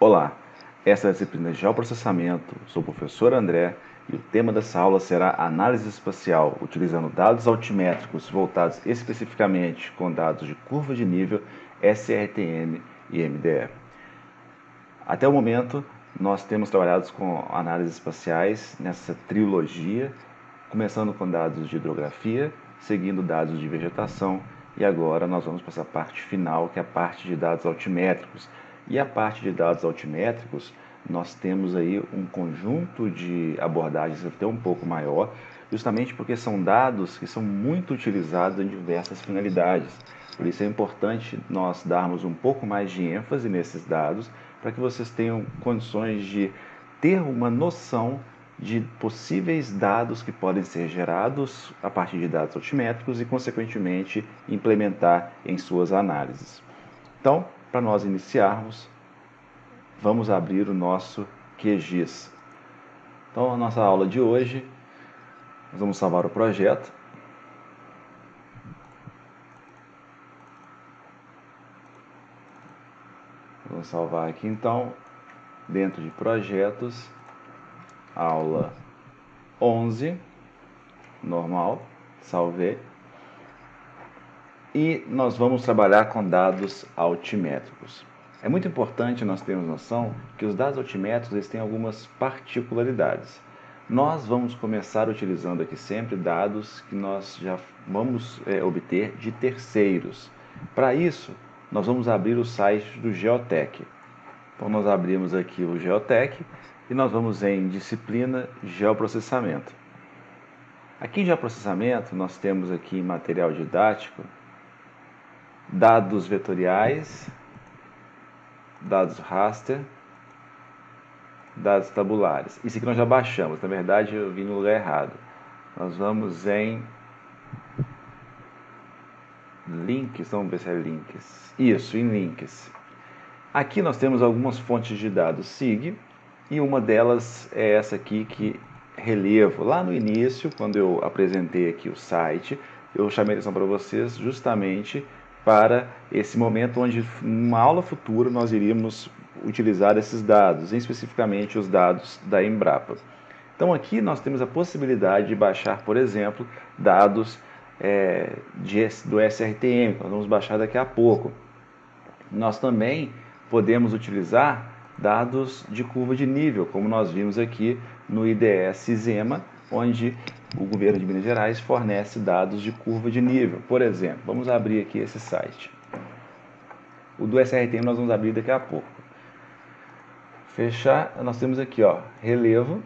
Olá, essa é a disciplina de Geoprocessamento. Sou o professor André e o tema dessa aula será análise espacial, utilizando dados altimétricos voltados especificamente com dados de curva de nível, SRTM e MDE. Até o momento, nós temos trabalhado com análises espaciais nessa trilogia, começando com dados de hidrografia, seguindo dados de vegetação, e agora nós vamos para essa parte final, que é a parte de dados altimétricos. E a parte de dados altimétricos, nós temos aí um conjunto de abordagens até um pouco maior, justamente porque são dados que são muito utilizados em diversas finalidades. Por isso é importante nós darmos um pouco mais de ênfase nesses dados, para que vocês tenham condições de ter uma noção de possíveis dados que podem ser gerados a partir de dados altimétricos e, consequentemente, implementar em suas análises. Então, para nós iniciarmos, vamos abrir o nosso QGIS. Então, a nossa aula de hoje, nós vamos salvar o projeto. Vamos salvar aqui, então, dentro de projetos, aula 11, normal, salvei. E nós vamos trabalhar com dados altimétricos. É muito importante nós termos noção que os dados altimétricos eles têm algumas particularidades. Nós vamos começar utilizando aqui sempre dados que nós já vamos obter de terceiros. Para isso, nós vamos abrir o site do Geotech. Então, nós abrimos aqui o Geotech e nós vamos em disciplina Geoprocessamento. Aqui em Geoprocessamento, nós temos aqui em material didático dados vetoriais, dados raster, dados tabulares. Isso aqui nós já baixamos, na verdade eu vim no lugar errado. Nós vamos em links, vamos ver se é links. Isso, em links. Aqui nós temos algumas fontes de dados SIG, e uma delas é essa aqui que relevo. Lá no início, quando eu apresentei aqui o site, eu chamei a atenção para vocês justamente para esse momento onde, numa aula futura, nós iríamos utilizar esses dados, especificamente os dados da Embrapa. Então aqui nós temos a possibilidade de baixar, por exemplo, dados do SRTM, que nós vamos baixar daqui a pouco. Nós também podemos utilizar dados de curva de nível, como nós vimos aqui no IDE Cisema, onde o governo de Minas Gerais fornece dados de curva de nível. Por exemplo, vamos abrir aqui esse site. O do SRTM nós vamos abrir daqui a pouco. Fechar, nós temos aqui, ó, relevo.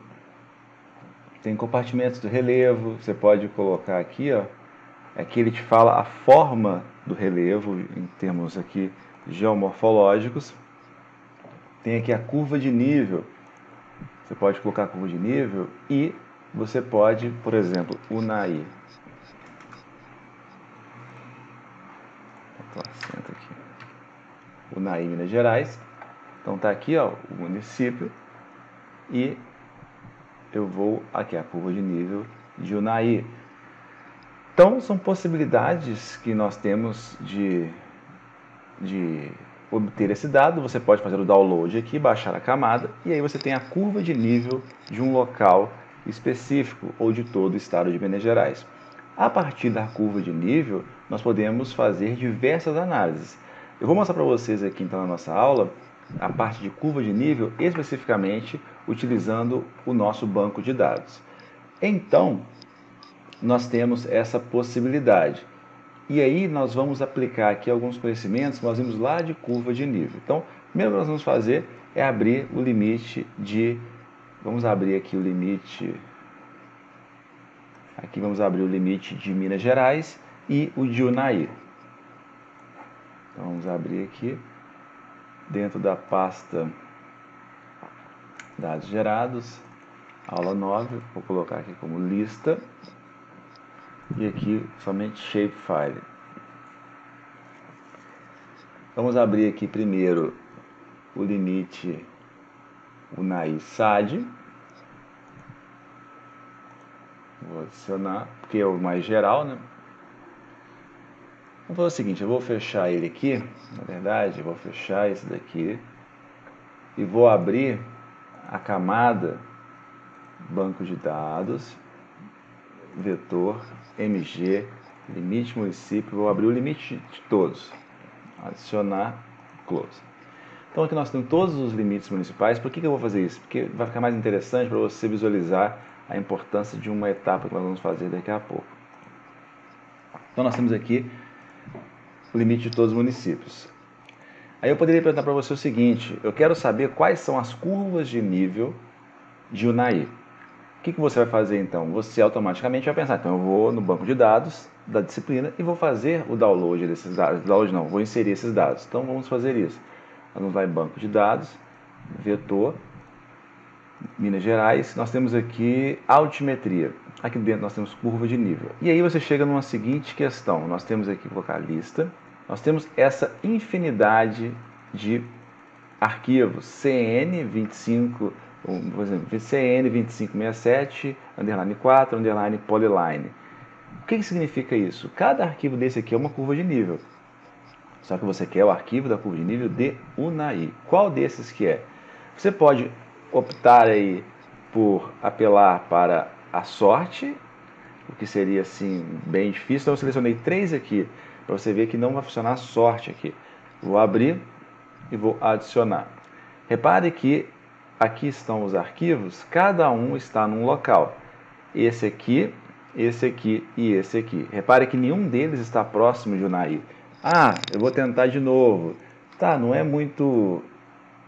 Tem compartimentos do relevo, você pode colocar aqui, ó, aqui ele te fala a forma do relevo, em termos aqui geomorfológicos. Tem aqui a curva de nível, você pode colocar a curva de nível e você pode, por exemplo, UNAI. UNAI Minas Gerais. Então tá aqui, ó, o município, e eu vou aqui a curva de nível de UNAI. Então são possibilidades que nós temos de obter esse dado. Você pode fazer o download aqui, baixar a camada, e aí você tem a curva de nível de um local específico ou de todo o estado de Minas Gerais. A partir da curva de nível, nós podemos fazer diversas análises. Eu vou mostrar para vocês aqui então na nossa aula a parte de curva de nível, especificamente utilizando o nosso banco de dados. Então, nós temos essa possibilidade. E aí nós vamos aplicar aqui alguns conhecimentos que nós vimos lá de curva de nível. Então, primeiro que nós vamos fazer é abrir o limite de... Vamos abrir aqui o limite... Aqui vamos abrir o limite de Minas Gerais e o de UNAI. Então, vamos abrir aqui dentro da pasta dados gerados, aula 9, vou colocar aqui como lista. E aqui somente shapefile. Vamos abrir aqui primeiro o limite UNAI SAD. Vou adicionar, porque é o mais geral, né? Vamos fazer o seguinte, eu vou fechar ele aqui, na verdade, eu vou fechar esse daqui. e vou abrir a camada banco de dados, vetor, MG, limite município, vou abrir o limite de todos, adicionar, close. Então aqui nós temos todos os limites municipais. Por que eu vou fazer isso? Porque vai ficar mais interessante para você visualizar a importância de uma etapa que nós vamos fazer daqui a pouco. Então nós temos aqui o limite de todos os municípios. Aí eu poderia perguntar para você o seguinte: eu quero saber quais são as curvas de nível de Unai. O que você vai fazer então? Você automaticamente vai pensar, então eu vou no banco de dados da disciplina e vou fazer o download desses dados. Download não, vou inserir esses dados. Então vamos fazer isso. Nós vamos lá em banco de dados, vetor, Minas Gerais, nós temos aqui altimetria. Aqui dentro nós temos curva de nível. E aí você chega numa seguinte questão. Nós temos aqui vocalista, nós temos essa infinidade de arquivos CN25, por exemplo, CN2567, underline 4, underline polyline. O que significa isso? Cada arquivo desse aqui é uma curva de nível. Só que você quer o arquivo da curva de nível de Unai. Qual desses que é? Você pode optar aí por apelar para a sorte, o que seria assim bem difícil. Então eu selecionei 3 aqui, para você ver que não vai funcionar a sorte aqui. Vou abrir e vou adicionar. Repare que aqui estão os arquivos, cada um está num local. Esse aqui e esse aqui. Repare que nenhum deles está próximo de Unai. Ah, eu vou tentar de novo. Tá, não é muito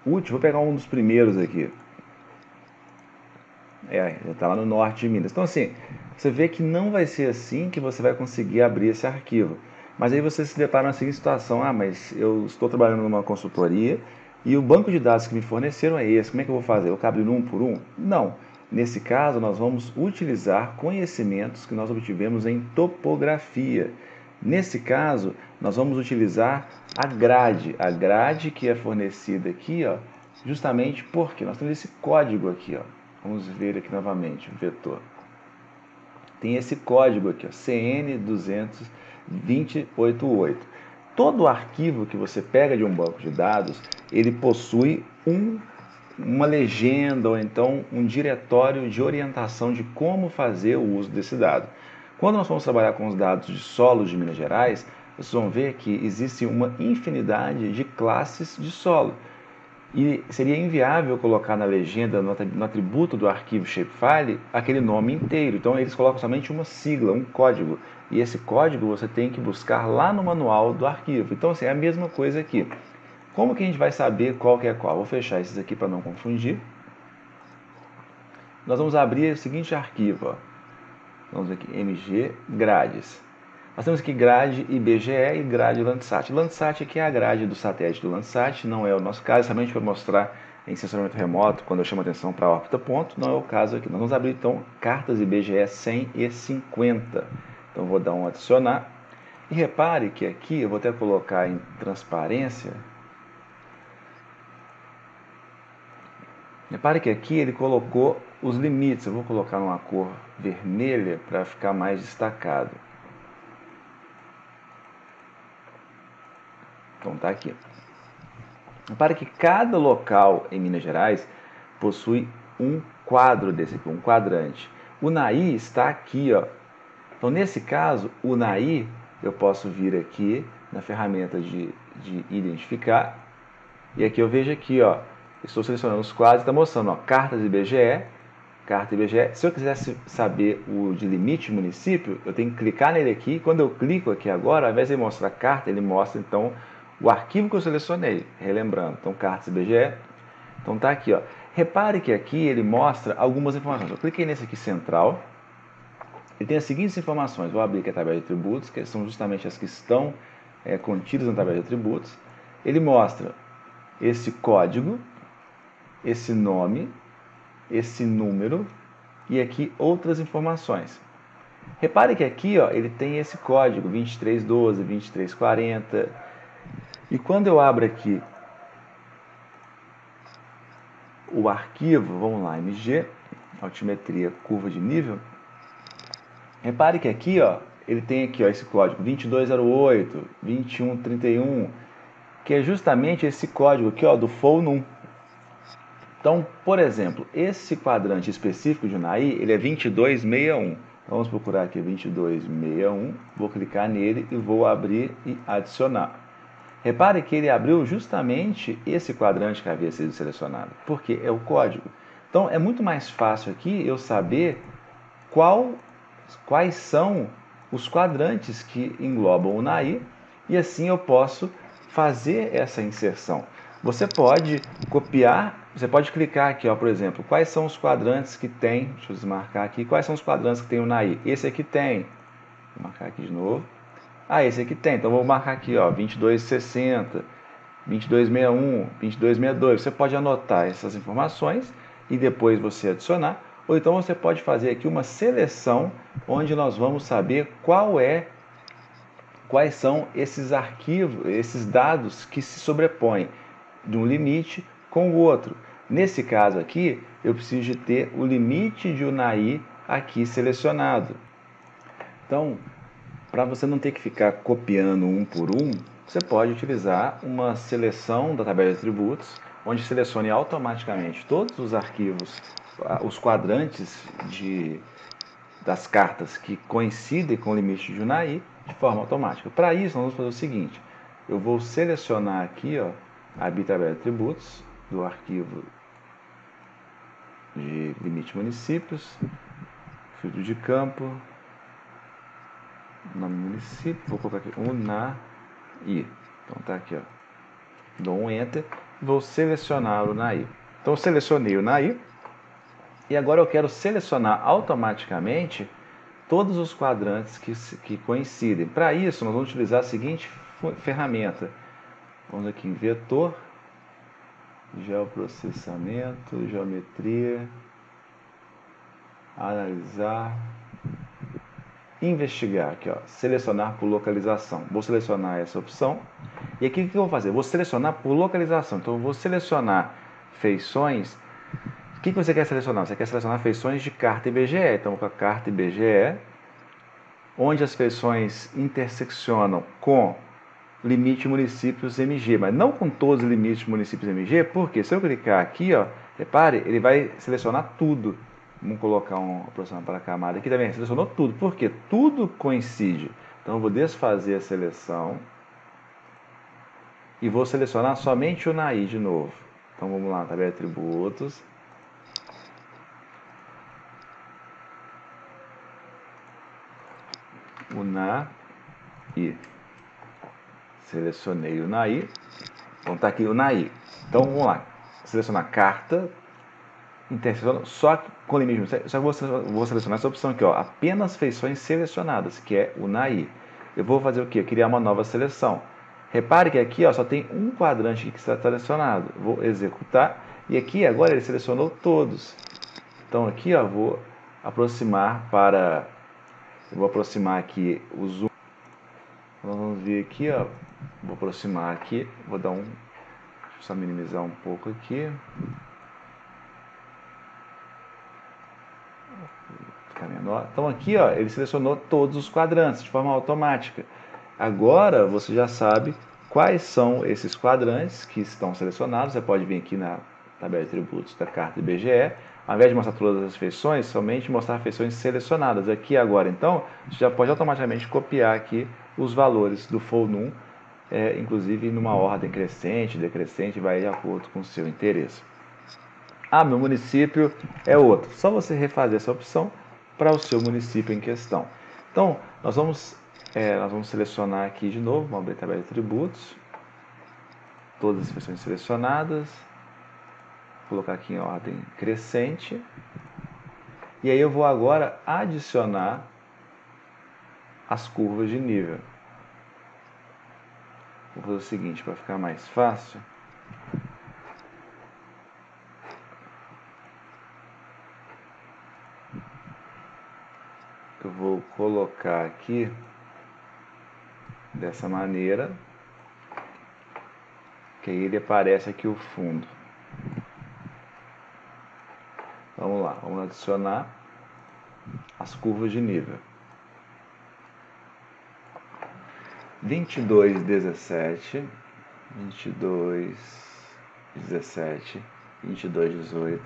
útil. Vou pegar um dos primeiros aqui. Já está lá no norte de Minas. Então, assim, você vê que não vai ser assim que você vai conseguir abrir esse arquivo. Mas aí você se depara na seguinte situação: ah, mas eu estou trabalhando numa consultoria e o banco de dados que me forneceram é esse. Como é que eu vou fazer? Eu vou abrir um por um? Não. Nesse caso, nós vamos utilizar conhecimentos que nós obtivemos em topografia. Nesse caso, nós vamos utilizar a grade que é fornecida aqui, ó, justamente porque nós temos esse código aqui, ó. Vamos ver aqui novamente, vetor. Tem esse código aqui, ó, CN2002088. Todo arquivo que você pega de um banco de dados, ele possui uma legenda ou então um diretório de orientação de como fazer o uso desse dado. Quando nós vamos trabalhar com os dados de solos de Minas Gerais, vocês vão ver que existe uma infinidade de classes de solo. E seria inviável colocar na legenda, no atributo do arquivo shapefile, aquele nome inteiro. Então eles colocam somente uma sigla, um código. E esse código você tem que buscar lá no manual do arquivo. Então assim, é a mesma coisa aqui. Como que a gente vai saber qual que é qual? Vou fechar esses aqui para não confundir. Nós vamos abrir o seguinte arquivo, ó. Vamos aqui, MG, grades. Nós temos aqui grade IBGE e grade Landsat. Landsat aqui é a grade do satélite do Landsat, não é o nosso caso, somente para mostrar em sensoramento remoto, quando eu chamo atenção para a órbita ponto, não é o caso aqui. Nós vamos abrir então cartas IBGE 100 e 50. Então eu vou dar um adicionar. E repare que aqui eu vou até colocar em transparência. Repare que aqui ele colocou os limites. Eu vou colocar numa cor vermelha para ficar mais destacado. Então está aqui. Repare que cada local em Minas Gerais possui um quadro desse aqui, um quadrante. O Unai está aqui, ó. Então nesse caso, o Unai eu posso vir aqui na ferramenta de identificar e aqui eu vejo aqui, ó. Estou selecionando os quadros e está mostrando, ó, cartas IBGE, carta IBGE. Se eu quisesse saber o de limite município, eu tenho que clicar nele aqui. Quando eu clico aqui agora, ao invés de ele mostrar a carta, ele mostra então o arquivo que eu selecionei. Relembrando, então cartas IBGE. Então tá aqui, ó. Repare que aqui ele mostra algumas informações. Eu cliquei nesse aqui central. Ele tem as seguintes informações. Vou abrir aqui a tabela de atributos, que são justamente as que estão contidas na tabela de atributos. Ele mostra esse código, esse nome, esse número e aqui outras informações. Repare que aqui, ó, ele tem esse código 2312, 2340. E quando eu abro aqui o arquivo, vamos lá, MG, altimetria, curva de nível. Repare que aqui, ó, ele tem aqui, ó, esse código 2208, 2131, que é justamente esse código aqui, ó, do FONUM. Então, por exemplo, esse quadrante específico de Unai, ele é 2261. Vamos procurar aqui 2261, vou clicar nele e vou abrir e adicionar. Repare que ele abriu justamente esse quadrante que havia sido selecionado, porque é o código. Então, é muito mais fácil aqui eu saber quais são os quadrantes que englobam o Unai, e assim eu posso fazer essa inserção. Você pode copiar, você pode clicar aqui, ó, por exemplo, quais são os quadrantes que tem, deixa eu desmarcar aqui, quais são os quadrantes que tem o Unai? Esse aqui tem, vou marcar aqui de novo. Ah, esse aqui tem, então vou marcar aqui, ó, 2260, 2261, 2262. Você pode anotar essas informações e depois você adicionar, ou então você pode fazer aqui uma seleção onde nós vamos saber quais são esses arquivos, esses dados que se sobrepõem de um limite com o outro. Nesse caso aqui, eu preciso de ter o limite de Unai aqui selecionado. Então, para você não ter que ficar copiando um por um, você pode utilizar uma seleção da tabela de atributos, onde selecione automaticamente todos os arquivos, os quadrantes das cartas que coincidem com o limite de Unai de forma automática. Para isso, nós vamos fazer o seguinte: eu vou selecionar aqui, ó, a tabela de atributos do arquivo de limite municípios, filtro de campo, nome do município, vou colocar aqui Unai. Então tá aqui, ó. Dou um Enter, vou selecionar o Unai. Então eu selecionei o Unai e agora eu quero selecionar automaticamente todos os quadrantes que coincidem. Para isso, nós vamos utilizar a seguinte ferramenta. Vamos aqui em vetor, geoprocessamento, geometria, analisar, investigar, aqui, ó, selecionar por localização. Vou selecionar essa opção. E aqui o que eu vou fazer? Vou selecionar por localização. Então eu vou selecionar feições. O que você quer selecionar? Você quer selecionar feições de carta IBGE. Então vou colocar carta IBGE, onde as feições interseccionam com limite municípios MG, mas não com todos os limites municípios MG, porque se eu clicar aqui, ó, repare, ele vai selecionar tudo. Vamos colocar um aproximar para a camada aqui também, selecionou tudo, porque tudo coincide. Então eu vou desfazer a seleção e vou selecionar somente o Unai de novo. Então vamos lá, tabela de atributos. Unai. Selecionei o Unai. Então tá aqui o Unai. Então vamos lá. Selecionar carta. Intersecciona só com limite. Só vou selecionar essa opção aqui, ó. Apenas feições selecionadas, que é o Unai. Eu vou fazer o quê? Criar uma nova seleção. Repare que aqui, ó, só tem um quadrante que está selecionado. Vou executar. E aqui agora ele selecionou todos. Então aqui, ó, vou aproximar para... Eu vou aproximar aqui o zoom. Nós vamos ver aqui, ó. Vou aproximar aqui. Vou dar um... Deixa eu só minimizar um pouco aqui. Ficar menor. Então aqui, ó, ele selecionou todos os quadrantes de forma automática. Agora você já sabe quais são esses quadrantes que estão selecionados. Você pode vir aqui na tabela de atributos da carta IBGE, ao invés de mostrar todas as feições, somente mostrar feições selecionadas. Aqui agora, então, você já pode automaticamente copiar aqui os valores do FOL-NUM, inclusive numa ordem crescente, decrescente, vai de acordo com o seu interesse. Ah, meu município é outro. Só você refazer essa opção para o seu município em questão. Então, nós vamos selecionar aqui de novo, vamos abrir a tabela de atributos, todas as feições selecionadas, colocar aqui em ordem crescente, e aí eu vou agora adicionar as curvas de nível. Vou fazer o seguinte, para ficar mais fácil. Eu vou colocar aqui dessa maneira, que aí ele aparece aqui o fundo. Vamos lá, vamos adicionar as curvas de nível. 22, 17, 22, 17, 2218,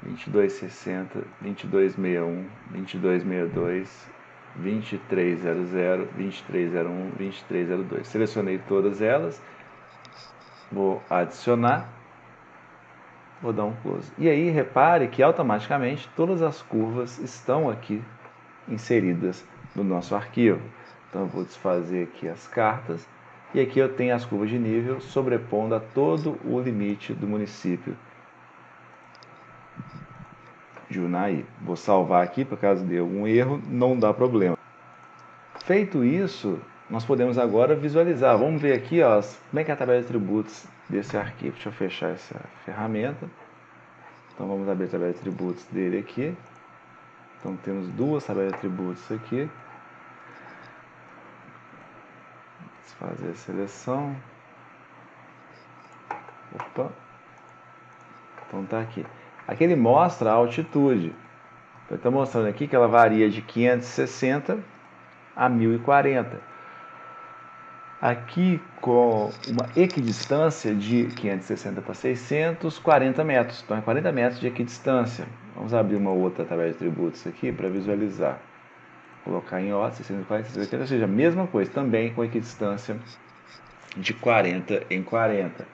2260, 2261, 2262, 2300, 2301, 2302. Selecionei todas elas, vou adicionar, vou dar um close. E aí repare que automaticamente todas as curvas estão aqui inseridas no nosso arquivo. Então eu vou desfazer aqui as cartas e aqui eu tenho as curvas de nível sobrepondo a todo o limite do município de Unai. Vou salvar aqui, por caso de algum erro, não dá problema. Feito isso, nós podemos agora visualizar. Vamos ver aqui, ó, como é que é a tabela de atributos desse arquivo. Deixa eu fechar essa ferramenta. Então vamos abrir a tabela de atributos dele aqui. Então temos duas tabelas de atributos aqui. Fazer a seleção. Opa. Então tá aqui. Aqui ele mostra a altitude. Eu estou mostrando aqui que ela varia de 560 a 1040. Aqui com uma equidistância de 560 para 600, 40 metros. Então é 40 metros de equidistância. Vamos abrir uma outra tabela de atributos aqui para visualizar. Colocar em O, 640, 680, ou seja, a mesma coisa, também com equidistância de 40 em 40.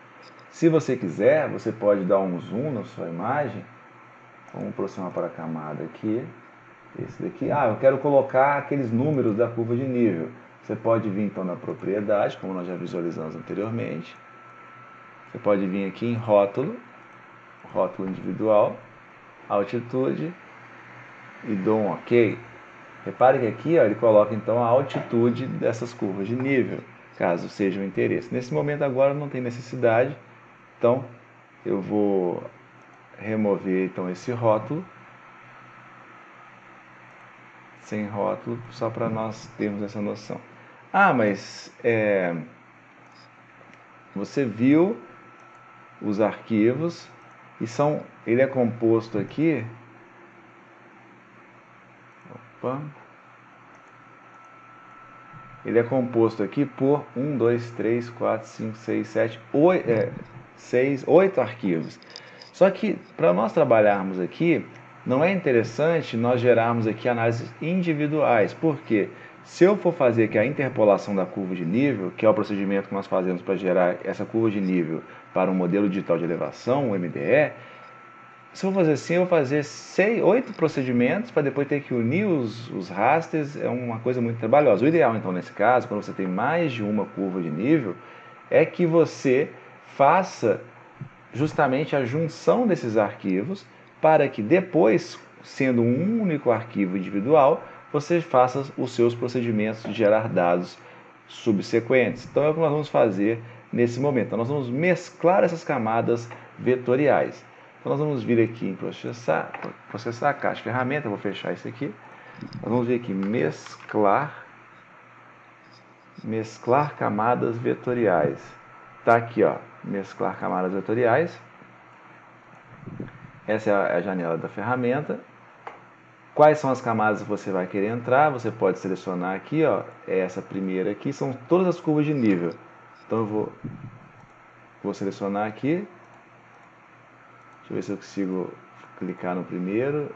Se você quiser, você pode dar um zoom na sua imagem. Vamos aproximar para a camada aqui. Esse daqui. Eu quero colocar aqueles números da curva de nível. Você pode vir então na propriedade, como nós já visualizamos anteriormente. Você pode vir aqui em rótulo, rótulo individual, altitude e dou um OK. Repare que aqui ele coloca então a altitude dessas curvas de nível, caso seja um interesse. Nesse momento agora não tem necessidade, então eu vou remover então esse rótulo, sem rótulo, só para nós termos essa noção. Mas você viu os arquivos e ele é composto aqui. Opa. Ele é composto aqui por 1, 2, 3, 4, 5, 6, 7, 8 arquivos. Só que para nós trabalharmos aqui, não é interessante nós gerarmos aqui análises individuais. Por quê? Se eu for fazer aqui a interpolação da curva de nível, que é o procedimento que nós fazemos para gerar essa curva de nível para um modelo digital de elevação, o MDE, se eu for fazer assim, eu vou fazer 8 procedimentos para depois ter que unir os rasters, é uma coisa muito trabalhosa. O ideal, então, nesse caso, quando você tem mais de uma curva de nível, é que você faça justamente a junção desses arquivos para que depois, sendo um único arquivo individual, você faça os seus procedimentos de gerar dados subsequentes. Então é o que nós vamos fazer nesse momento. Então, nós vamos mesclar essas camadas vetoriais. Então nós vamos vir aqui em processar a caixa de ferramenta, vou fechar isso aqui. Nós vamos vir aqui mesclar camadas vetoriais. Tá aqui, ó, mesclar camadas vetoriais. Essa é a janela da ferramenta. Quais são as camadas que você vai querer entrar? Você pode selecionar aqui, ó, essa primeira aqui, são todas as curvas de nível. Então eu vou selecionar aqui. Deixa eu ver se eu consigo clicar no primeiro.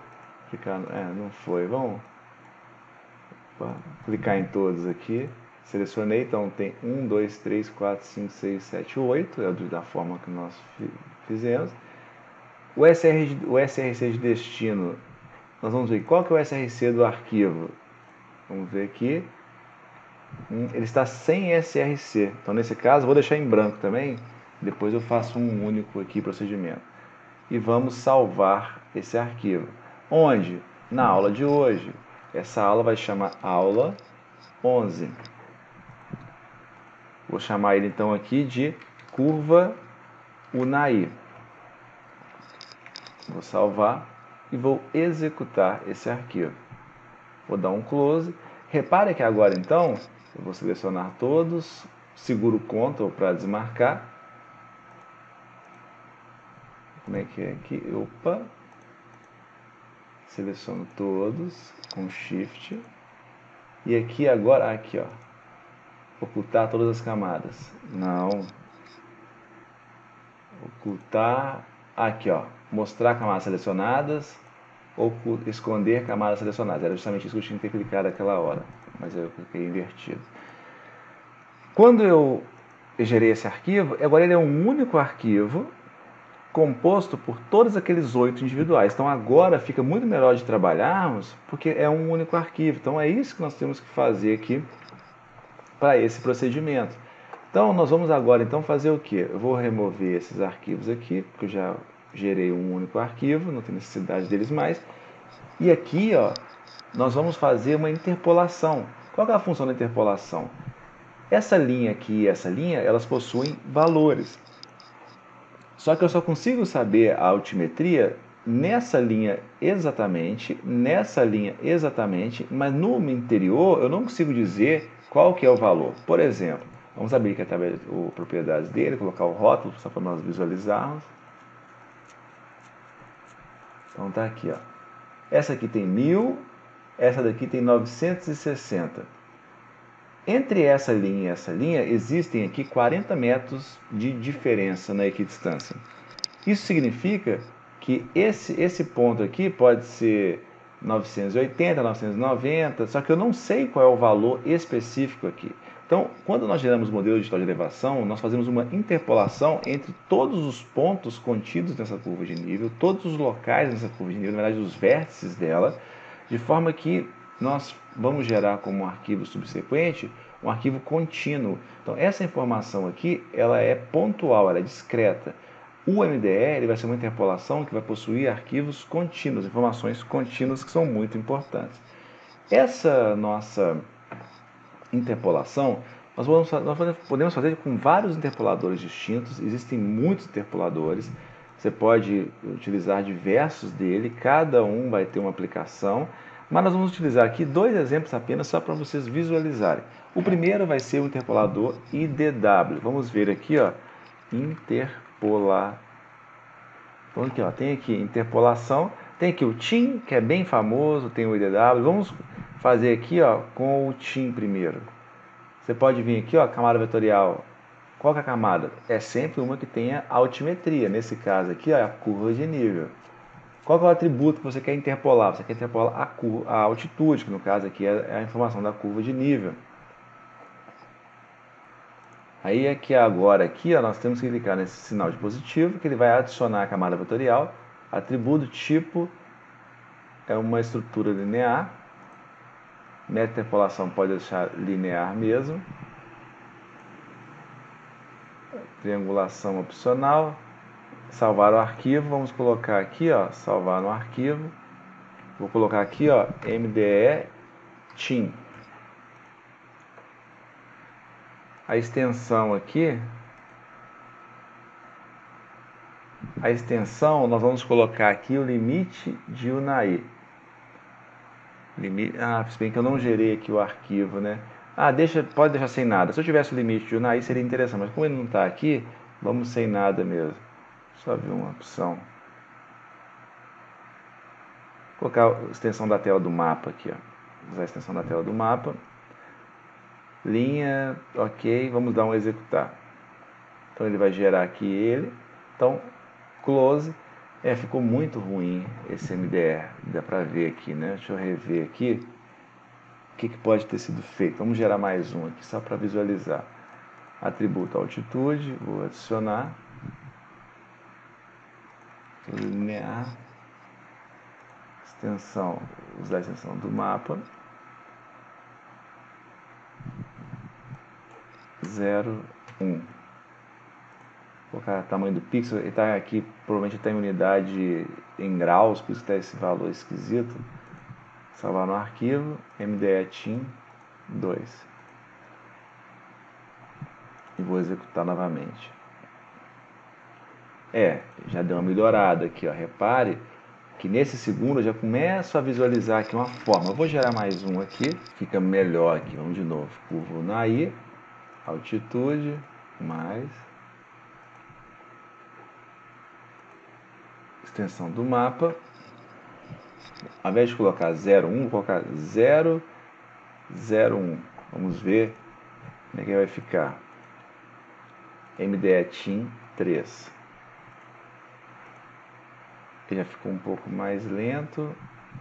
Não foi. Vamos clicar em todos aqui. Selecionei, então tem 1, 2, 3, 4, 5, 6, 7, 8. É da forma que nós fizemos. O SRC de destino, nós vamos ver qual que é o SRC do arquivo. Vamos ver aqui. Ele está sem SRC. Então, nesse caso, vou deixar em branco também. Depois eu faço um único aqui procedimento. E vamos salvar esse arquivo. Onde? Na aula de hoje. Essa aula vai chamar aula 11. Vou chamar ele então aqui de curva Unai. Vou salvar e vou executar esse arquivo. Vou dar um close. Repare que agora então, eu vou selecionar todos, seguro Ctrl para desmarcar. Como é que é aqui? Opa! Seleciono todos com Shift. E aqui agora, aqui ó, ocultar todas as camadas. Não. ocultar, aqui ó, mostrar camadas selecionadas, esconder camadas selecionadas. Era justamente isso que eu tinha que ter clicado naquela hora, mas eu cliquei invertido. Quando eu gerei esse arquivo, agora ele é um único arquivo composto por todos aqueles 8 individuais. Então agora fica muito melhor de trabalharmos, porque é um único arquivo. Então é isso que nós temos que fazer aqui para esse procedimento. Então nós vamos agora então fazer o que? Eu vou remover esses arquivos aqui, porque eu já gerei um único arquivo, não tem necessidade deles mais. E aqui ó, nós vamos fazer uma interpolação. Qual é a função da interpolação? Essa linha aqui e essa linha, elas possuem valores. Só que eu só consigo saber a altimetria nessa linha exatamente, mas no interior eu não consigo dizer qual que é o valor. Por exemplo, vamos abrir aqui a tabela de propriedades dele, colocar o rótulo só para nós visualizarmos. Então tá aqui, ó. Essa aqui tem 1000, essa daqui tem 960. Entre essa linha e essa linha, existem aqui 40 metros de diferença na equidistância. Isso significa que esse ponto aqui pode ser 980, 990, só que eu não sei qual é o valor específico aqui. Então, quando nós geramos modelo digital de elevação, nós fazemos uma interpolação entre todos os pontos contidos nessa curva de nível, todos os locais nessa curva de nível, na verdade os vértices dela, de forma que nós vamos gerar como um arquivo subsequente um arquivo contínuo. Então essa informação aqui ela é pontual, ela é discreta. O MDE vai ser uma interpolação que vai possuir arquivos contínuos, informações contínuas que são muito importantes. Essa nossa interpolação nós podemos fazer com vários interpoladores distintos, existem muitos interpoladores, você pode utilizar diversos dele, cada um vai ter uma aplicação, mas nós vamos utilizar aqui 2 exemplos apenas só para vocês visualizarem. O primeiro vai ser o interpolador IDW. Vamos ver aqui, ó, interpolar. Então aqui, ó, tem aqui interpolação, tem aqui o TIM, que é bem famoso, tem o IDW. Vamos fazer aqui, ó, com o TIM primeiro. Você pode vir aqui, ó, camada vetorial. Qual que é a camada? É sempre uma que tenha altimetria. Nesse caso aqui, ó, é a curva de nível. Qual que é o atributo que você quer interpolar? Você quer interpolar a altitude, que no caso aqui é a informação da curva de nível. Aí aqui agora, aqui, ó, nós temos que clicar nesse sinal de positivo, que ele vai adicionar a camada vetorial. Atributo tipo é uma estrutura linear. Meta-interpolação pode deixar linear mesmo. Triangulação opcional. Salvar o arquivo, vamos colocar aqui, ó, salvar no arquivo. Vou colocar aqui, ó, MDE TIM. A extensão aqui, a extensão, nós vamos colocar aqui o limite de Unai. Se bem que eu não gerei aqui o arquivo, né? Pode deixar sem nada. Se eu tivesse o limite de Unai seria interessante, mas como ele não está aqui, vamos sem nada mesmo. Só ver uma opção. Vou colocar a extensão da tela do mapa aqui, ó. Usar a extensão da tela do mapa. Linha, ok, vamos dar um executar. Então ele vai gerar aqui ele. Então, close. Ficou muito ruim esse MDR. Dá pra ver aqui, né? Deixa eu rever aqui. O que pode ter sido feito? Vamos gerar mais um aqui, só para visualizar. Atributo altitude, vou adicionar. Linear. Extensão, usar a extensão do mapa. 0, 1. Vou colocar o tamanho do pixel, ele está aqui, provavelmente está em unidade em graus, por isso está esse valor esquisito. Salvar no arquivo, MDE TIM 2. E vou executar novamente. Já deu uma melhorada aqui, ó. Repare que nesse segundo eu já começo a visualizar aqui uma forma. Eu vou gerar mais um aqui, fica melhor aqui. Vamos de novo. Curva Unai, altitude, mais extensão do mapa. Ao invés de colocar 0,1, vou colocar 0,01. Vamos ver como é que vai ficar. MDE TIM 3. Aqui já ficou um pouco mais lento.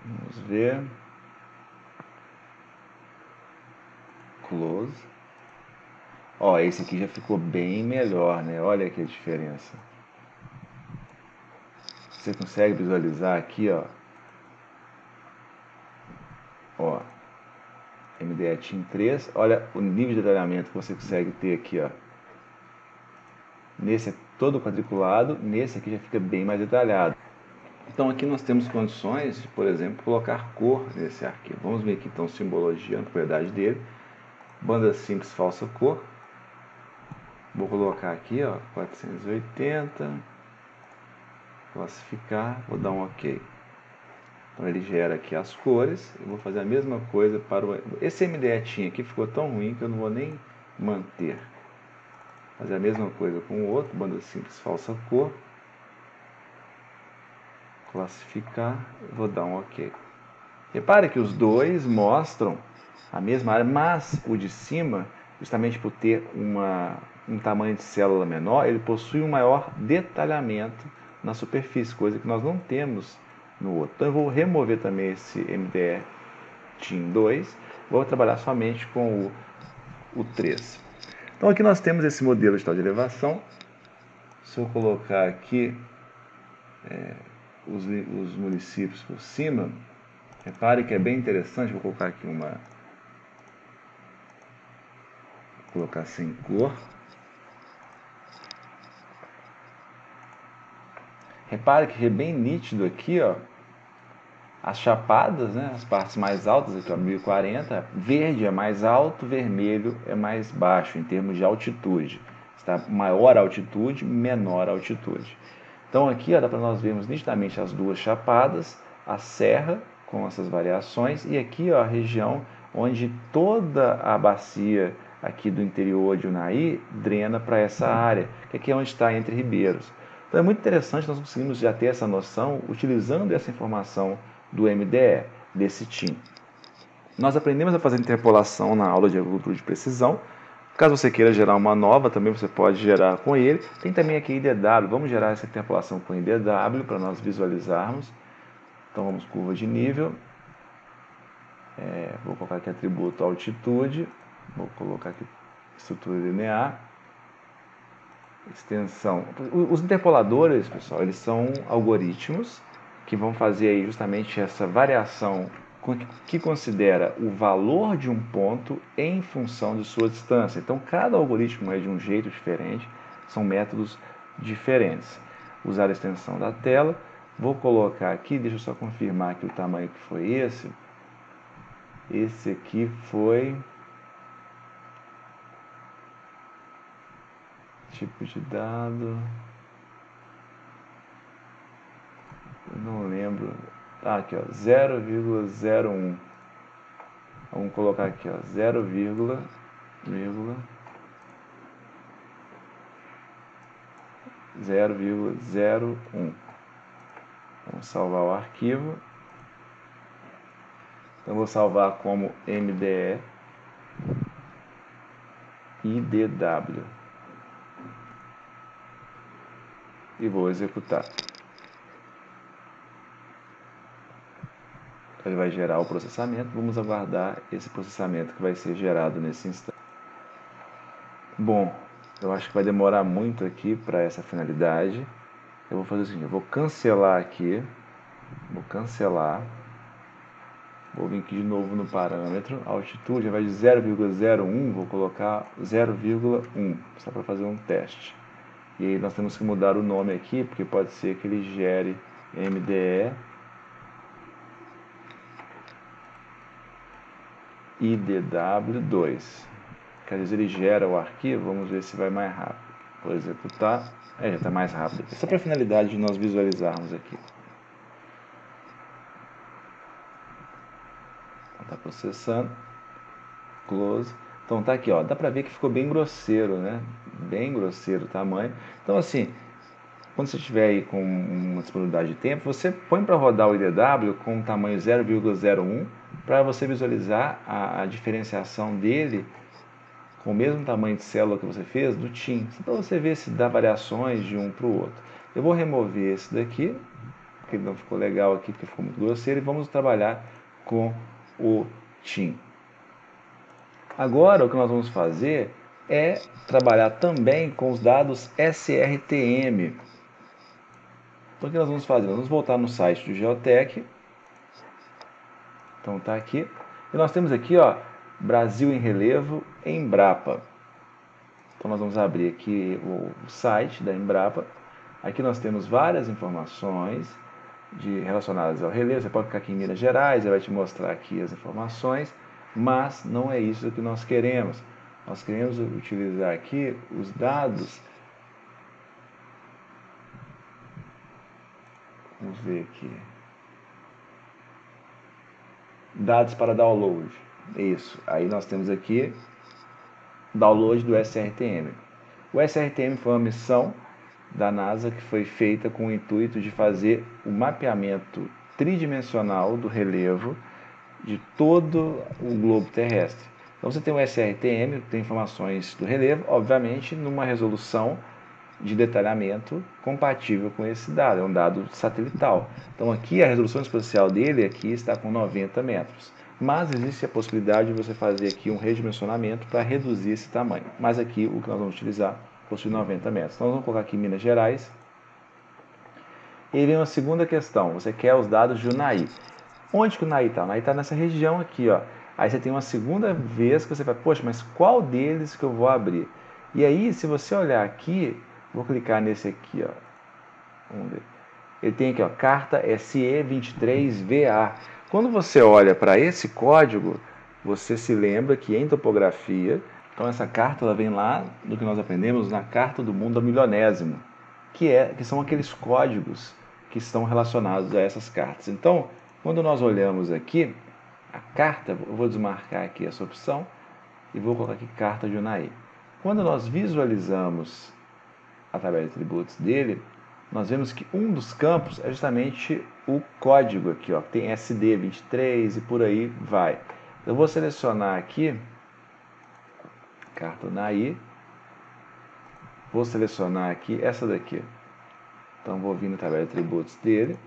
Vamos ver. Close. Ó, esse aqui já ficou bem melhor, né? Olha aqui a diferença. Você consegue visualizar aqui, ó. Ó, MDE TIM 3. Olha o nível de detalhamento que você consegue ter aqui, ó. Nesse é todo quadriculado, nesse aqui já fica bem mais detalhado. Então aqui nós temos condições de, por exemplo, colocar cor nesse arquivo. Vamos ver aqui então simbologia, a propriedade dele. Banda simples falsa cor. Vou colocar aqui, ó, 480. Classificar, vou dar um OK. Então ele gera aqui as cores. Eu vou fazer a mesma coisa para o... Esse MDE TIM aqui ficou tão ruim que eu não vou nem manter. Fazer a mesma coisa com o outro, banda simples falsa cor. Classificar, vou dar um OK. Repare que os dois mostram a mesma área, mas o de cima, justamente por ter um tamanho de célula menor, ele possui um maior detalhamento na superfície, coisa que nós não temos no outro. Então eu vou remover também esse MDE TIM 2, vou trabalhar somente com o 3. Então aqui nós temos esse modelo de elevação. Se eu colocar aqui os municípios por cima, repare que é bem interessante. Vou colocar aqui vou colocar sem cor. Repare que é bem nítido aqui, ó, as chapadas, né, as partes mais altas, aqui ó, 1040, verde é mais alto, vermelho é mais baixo em termos de altitude. Está maior altitude, menor altitude. Então aqui ó, dá para nós vermos nitidamente as duas chapadas, a serra com essas variações e aqui ó, a região onde toda a bacia aqui do interior de Unai drena para essa área, que aqui é onde está entre ribeiros. Então é muito interessante, nós conseguimos já ter essa noção utilizando essa informação do MDE, desse TIM. Nós aprendemos a fazer interpolação na aula de agricultura de precisão. Caso você queira gerar uma nova, também você pode gerar com ele. Tem também aqui IDW, vamos gerar essa interpolação com IDW para nós visualizarmos. Então vamos curva de nível. Vou colocar aqui atributo altitude, vou colocar aqui estrutura linear. Extensão. Os interpoladores, pessoal, eles são algoritmos que vão fazer aí justamente essa variação que considera o valor de um ponto em função de sua distância. Então, cada algoritmo é de um jeito diferente, são métodos diferentes. Usar a extensão da tela. Vou colocar aqui, deixa eu só confirmar que o tamanho que foi esse. Esse aqui foi... tipo de dado, eu não lembro. Aqui ó, 0,01. Vamos colocar aqui ó, 0,01. Vamos salvar o arquivo. Então vou salvar como MDE IDW. E vou executar. Ele vai gerar o processamento. Vamos aguardar esse processamento que vai ser gerado nesse instante. Bom, eu acho que vai demorar muito aqui para essa finalidade. Eu vou fazer o seguinte, eu vou cancelar aqui. Vou cancelar. Vou vir aqui de novo no parâmetro. A altitude vai de 0,01, vou colocar 0,1, só para fazer um teste. E aí nós temos que mudar o nome aqui, porque pode ser que ele gere MDE IDW2. Quer dizer, ele gera o arquivo, vamos ver se vai mais rápido. Vou executar, já está mais rápido. Só para a finalidade de nós visualizarmos aqui. Está processando, close. Então tá aqui, ó, dá para ver que ficou bem grosseiro, né? Bem grosseiro o tamanho. Então assim, quando você estiver aí com uma disponibilidade de tempo, você põe para rodar o IDW com um tamanho 0,01 para você visualizar a diferenciação dele com o mesmo tamanho de célula que você fez do TIM, para você ver se dá variações de um para o outro. Eu vou remover esse daqui, porque não ficou legal aqui, porque ficou muito grosseiro, e vamos trabalhar com o TIM. Agora, o que nós vamos fazer é trabalhar também com os dados SRTM. Então, o que nós vamos fazer? Nós vamos voltar no site do Geotech. Então, está aqui. E nós temos aqui, ó, Brasil em Relevo, Embrapa. Então, nós vamos abrir aqui o site da Embrapa. Aqui nós temos várias informações relacionadas ao relevo. Você pode ficar aqui em Minas Gerais, ele vai te mostrar aqui as informações, mas não é isso que nós queremos. Nós queremos utilizar aqui os dados. Vamos ver aqui. Dados para download. Isso. Aí nós temos aqui download do SRTM. O SRTM foi uma missão da NASA que foi feita com o intuito de fazer o mapeamento tridimensional do relevo de todo o globo terrestre. Então você tem o SRTM, que tem informações do relevo, obviamente numa resolução de detalhamento compatível com esse dado, é um dado satelital. Então aqui a resolução espacial dele aqui está com 90 metros. Mas existe a possibilidade de você fazer aqui um redimensionamento para reduzir esse tamanho. Mas aqui o que nós vamos utilizar possui 90 metros. Então nós vamos colocar aqui Minas Gerais. E vem uma segunda questão, você quer os dados de Unai. Onde que o Unai está? O Unai está nessa região aqui, ó. Aí você tem uma segunda vez que você vai, poxa, mas qual deles que eu vou abrir? E aí, se você olhar aqui, vou clicar nesse aqui, ó. Vamos ver. Ele tem aqui, ó, carta SE23VA. Quando você olha para esse código, você se lembra que em topografia, então essa carta ela vem lá do que nós aprendemos na Carta do Mundo Milionésimo, que são aqueles códigos que estão relacionados a essas cartas. Então, quando nós olhamos aqui, a carta, eu vou desmarcar aqui essa opção e vou colocar aqui carta de Unai. Quando nós visualizamos a tabela de atributos dele, nós vemos que um dos campos é justamente o código aqui, ó, tem SD23 e por aí vai. Eu vou selecionar aqui, carta Unai, vou selecionar aqui essa daqui. Então vou vir na tabela de atributos dele,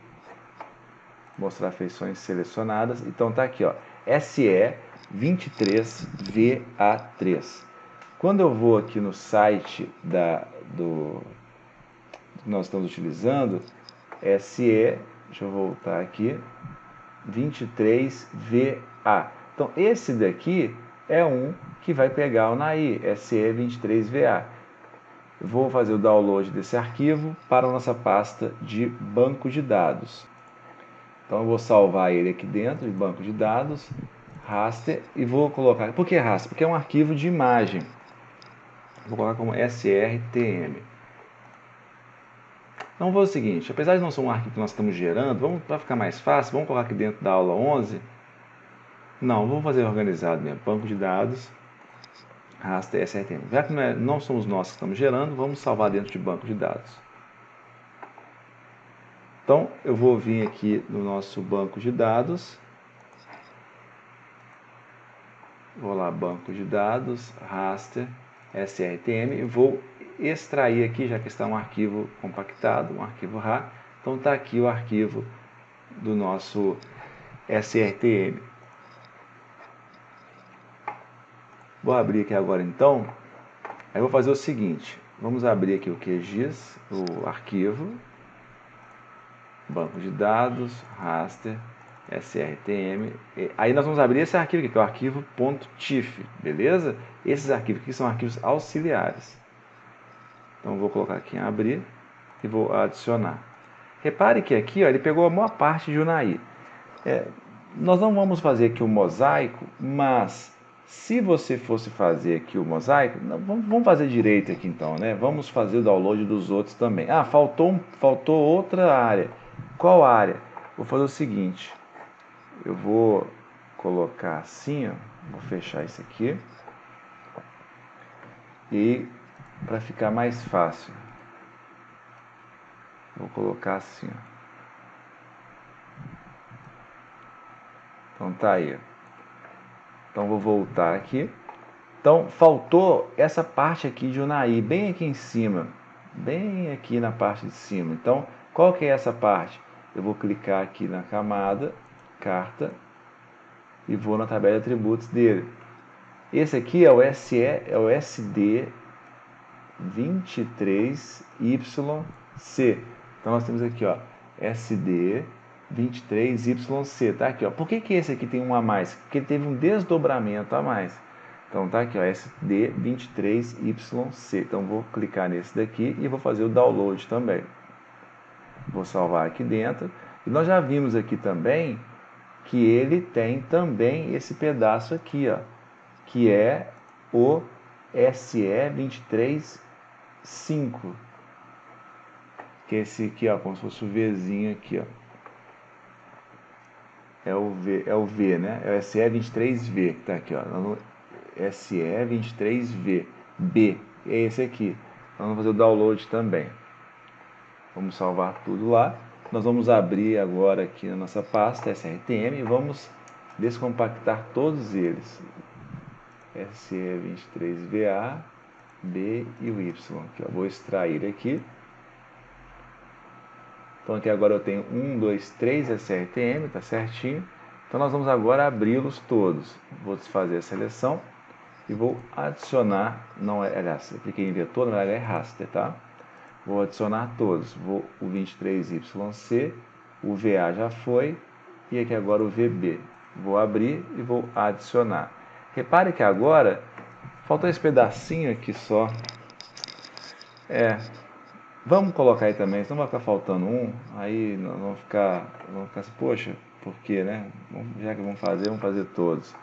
mostrar feições selecionadas. Então tá aqui, ó, SE23VA3. Quando eu vou aqui no site que nós estamos utilizando, SE, deixa eu voltar aqui, 23VA. Então esse daqui é um que vai pegar o NAI, SE23VA. Vou fazer o download desse arquivo para a nossa pasta de banco de dados. Então eu vou salvar ele aqui dentro de banco de dados, raster, e vou colocar... Por que raster? Porque é um arquivo de imagem. Vou colocar como SRTM. Então vou fazer o seguinte, apesar de não ser um arquivo que nós estamos gerando, para ficar mais fácil, vamos colocar aqui dentro da aula 11. Não, vamos fazer organizado mesmo, banco de dados, raster SRTM. Já que não somos nós que estamos gerando, vamos salvar dentro de banco de dados. Então, eu vou vir aqui no nosso banco de dados. Vou lá, banco de dados, raster, SRTM. E vou extrair aqui, já que está um arquivo compactado, um arquivo RAR. Então, está aqui o arquivo do nosso SRTM. Vou abrir aqui agora, então. Aí, vou fazer o seguinte. Vamos abrir aqui o QGIS, o arquivo. Banco de dados, raster, SRTM. Aí nós vamos abrir esse arquivo aqui, que é o arquivo .tif, beleza? Esses arquivos aqui são arquivos auxiliares. Então vou colocar aqui em abrir e vou adicionar. Repare que aqui, ó, ele pegou a maior parte de Unai. Nós não vamos fazer aqui o mosaico, mas se você fosse fazer aqui o mosaico, vamos fazer direito aqui então, né? Vamos fazer o download dos outros também. Ah, faltou outra área. Qual área? Vou fazer o seguinte, eu vou colocar assim, ó, vou fechar isso aqui, e para ficar mais fácil, vou colocar assim, ó. Então tá aí, ó. Então vou voltar aqui. Então faltou essa parte aqui de Unai, bem aqui em cima, bem aqui na parte de cima. Então qual que é essa parte? eu vou clicar aqui na camada, carta, e vou na tabela de atributos dele. Esse aqui é o SD 23YC. Então nós temos aqui, ó, SD 23YC, tá aqui, ó. Por que esse aqui tem um a mais? Porque ele teve um desdobramento a mais. Então tá aqui, ó, SD 23YC. Então vou clicar nesse daqui e vou fazer o download também. Vou salvar aqui dentro. E nós já vimos aqui também que ele tem também esse pedaço aqui, ó, que é o SE235, que é esse aqui, ó, como se fosse o Vzinho aqui, ó. É o V, né? É o SE23V, que tá aqui, ó. SE23V, B, é esse aqui. Então, vamos fazer o download também. Vamos salvar tudo lá. Nós vamos abrir agora aqui na nossa pasta SRTM e vamos descompactar todos eles. SE23VA, B e o Y. Aqui, ó. Vou extrair aqui. Então aqui agora eu tenho 1, 2, 3 SRTM, tá certinho. Então nós vamos agora abri-los todos. Vou desfazer a seleção e vou adicionar, não é, aliás, eu cliquei em vetor, na verdade é raster, tá? Vou adicionar todos. O 23YC, o VA já foi, e aqui agora o VB. Vou abrir e vou adicionar. Repare que agora faltou esse pedacinho aqui só. Vamos colocar aí também, senão vai ficar faltando um, aí nós vamos ficar assim, poxa, por quê, né? Já que vamos fazer todos.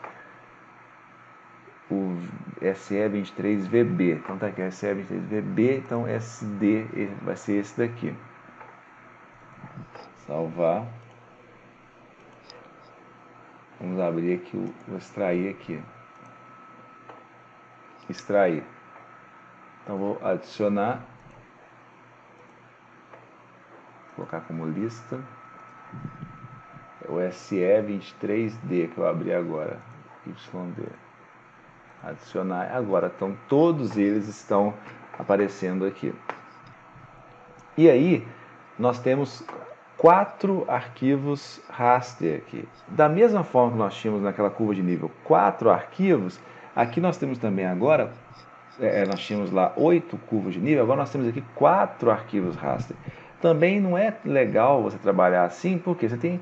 O SE23VB, então tá aqui, SE23VB, então SD vai ser esse daqui. Salvar. Vamos abrir aqui, vou extrair aqui. Extrair. Então vou adicionar. Vou colocar como lista. É o SE23D que eu abri agora. YD. Adicionar. Agora, então todos eles estão aparecendo aqui. E aí, nós temos 4 arquivos raster aqui. Da mesma forma que nós tínhamos naquela curva de nível 4 arquivos, aqui nós temos também agora, nós tínhamos lá 8 curvas de nível, agora nós temos aqui 4 arquivos raster. Também não é legal você trabalhar assim, porque você tem...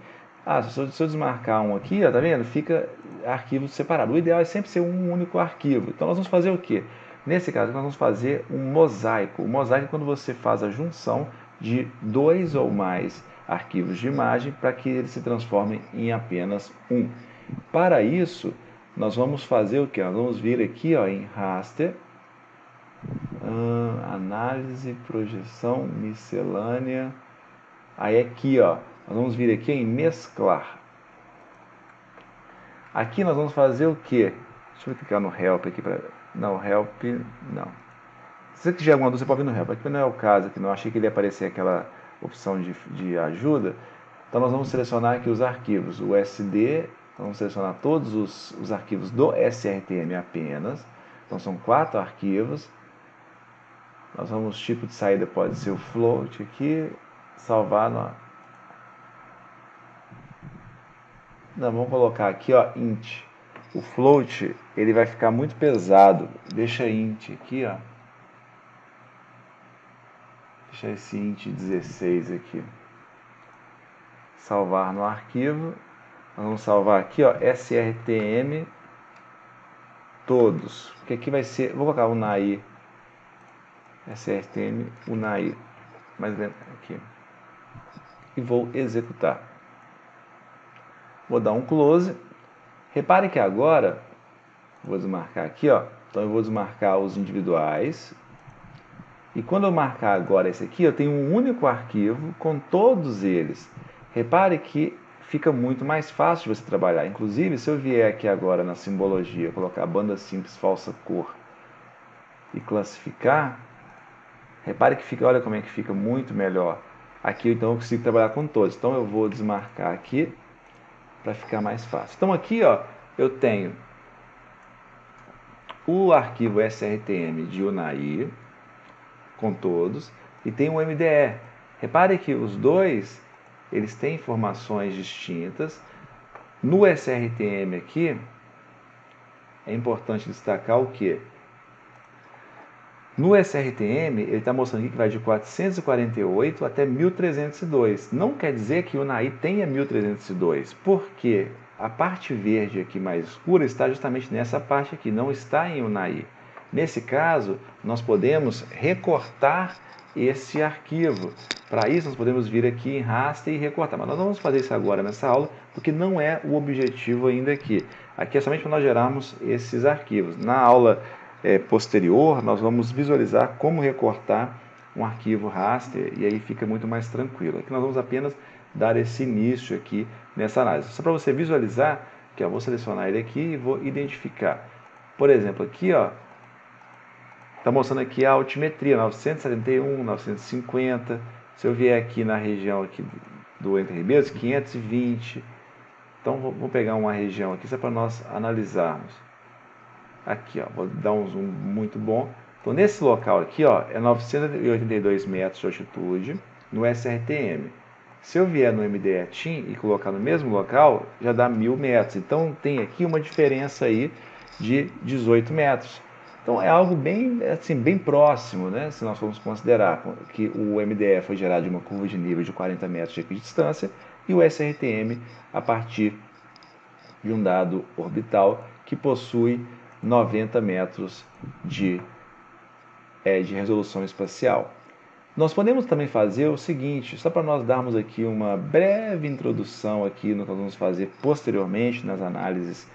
se eu desmarcar um aqui, ó, tá vendo? Fica arquivo separado. O ideal é sempre ser um único arquivo. Então nós vamos fazer o quê? Nesse caso, nós vamos fazer um mosaico. O mosaico é quando você faz a junção de 2 ou mais arquivos de imagem para que eles se transformem em apenas um. Para isso, nós vamos fazer o quê? Nós vamos vir aqui, ó, em raster, análise, projeção, miscelânea. Aí aqui, ó, nós vamos vir aqui em mesclar. Aqui nós vamos fazer o quê? Deixa eu clicar no help aqui para... Não, help, não. Se você tiver alguma dúvida, você pode vir no help. Aqui não é o caso, aqui não achei que ele ia aparecer aquela opção de ajuda. Então nós vamos selecionar aqui os arquivos, o SD, vamos selecionar todos os arquivos do SRTM apenas. Então são 4 arquivos. Nós vamos, tipo de saída pode ser o float aqui, salvar no... Não, vamos colocar aqui, ó, int. O float, ele vai ficar muito pesado. Deixa int aqui, ó. Deixa esse int 16 aqui. Salvar no arquivo. Nós vamos salvar aqui, ó, SRTM todos. Porque aqui vai ser, vou colocar UNAI. SRTM UNAI. Mais aqui. E vou executar. Vou dar um close. Repare que agora, vou desmarcar aqui, ó. Então eu vou desmarcar os individuais. E quando eu marcar agora esse aqui, eu tenho um único arquivo com todos eles. Repare que fica muito mais fácil de você trabalhar. Inclusive, se eu vier aqui agora na simbologia, colocar banda simples falsa cor e classificar, repare que fica, olha como é que fica muito melhor. Aqui então eu consigo trabalhar com todos. Então eu vou desmarcar aqui para ficar mais fácil. Então aqui, ó, eu tenho o arquivo SRTM de UNAI com todos e tem o MDE. Repare que os dois eles têm informações distintas. No SRTM aqui, é importante destacar o que? No SRTM, ele está mostrando aqui que vai de 448 até 1302. Não quer dizer que o UNAI tenha 1302, porque a parte verde aqui mais escura está justamente nessa parte aqui, não está em UNAI. Nesse caso, nós podemos recortar esse arquivo. Para isso, nós podemos vir aqui em raster e recortar. Mas nós não vamos fazer isso agora nessa aula, porque não é o objetivo ainda aqui. Aqui é somente para nós gerarmos esses arquivos. Na aula posterior, nós vamos visualizar como recortar um arquivo raster e aí fica muito mais tranquilo. Aqui nós vamos apenas dar esse início aqui nessa análise. Só para você visualizar, que eu vou selecionar ele aqui e vou identificar. Por exemplo, aqui, ó, está mostrando aqui a altimetria, 971, 950. Se eu vier aqui na região aqui do Entre Ribeiros, 520. Então, vou pegar uma região aqui só para nós analisarmos. Aqui, ó, vou dar um zoom muito bom. Então, nesse local aqui, ó, é 982 metros de altitude no SRTM. Se eu vier no MDE-TIM e colocar no mesmo local, já dá 1000 metros. Então, tem aqui uma diferença aí de 18 metros. Então, é algo bem, assim, bem próximo, né? Se nós formos considerar que o MDE foi gerado de uma curva de nível de 40 metros de distância e o SRTM a partir de um dado orbital que possui 90 metros de resolução espacial. Nós podemos também fazer o seguinte, só para nós darmos aqui uma breve introdução aqui no que nós vamos fazer posteriormente nas análises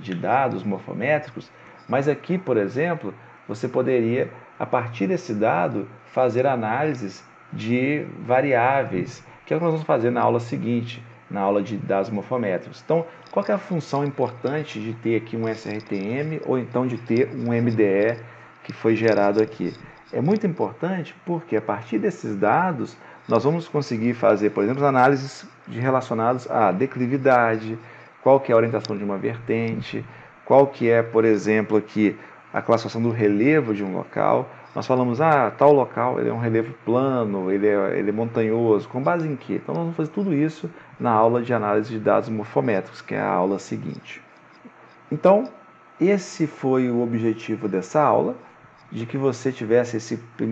de dados morfométricos, mas aqui, por exemplo, você poderia, a partir desse dado, fazer análises de variáveis, que é o que nós vamos fazer na aula seguinte, na aula de dados morfométricos. Então, qual que é a função importante de ter aqui um SRTM ou então de ter um MDE que foi gerado aqui? É muito importante porque a partir desses dados nós vamos conseguir fazer, por exemplo, análises relacionadas à declividade, qual que é a orientação de uma vertente, qual que é, por exemplo, aqui a classificação do relevo de um local. Nós falamos, tal local ele é um relevo plano, ele é montanhoso, com base em quê? Então nós vamos fazer tudo isso na aula de análise de dados morfométricos, que é a aula seguinte. Então, esse foi o objetivo dessa aula, de que você tivesse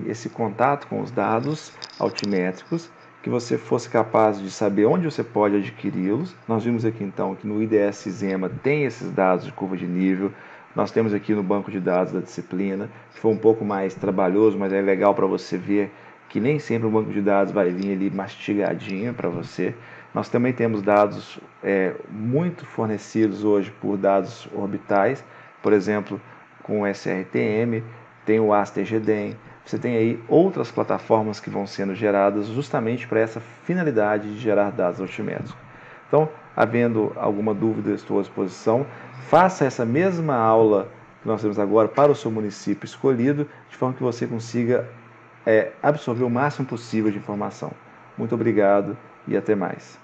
esse contato com os dados altimétricos, que você fosse capaz de saber onde você pode adquiri-los. Nós vimos aqui então que no IDS Zema tem esses dados de curva de nível. Nós temos aqui no banco de dados da disciplina, que foi um pouco mais trabalhoso, mas é legal para você ver que nem sempre o banco de dados vai vir ali mastigadinho para você. Nós também temos dados muito fornecidos hoje por dados orbitais, por exemplo, com o SRTM, tem o ASTER-GDEM, você tem aí outras plataformas que vão sendo geradas justamente para essa finalidade de gerar dados altimétricos. Então, havendo alguma dúvida, estou à disposição. Faça essa mesma aula que nós temos agora para o seu município escolhido, de forma que você consiga absorver o máximo possível de informação. Muito obrigado e até mais.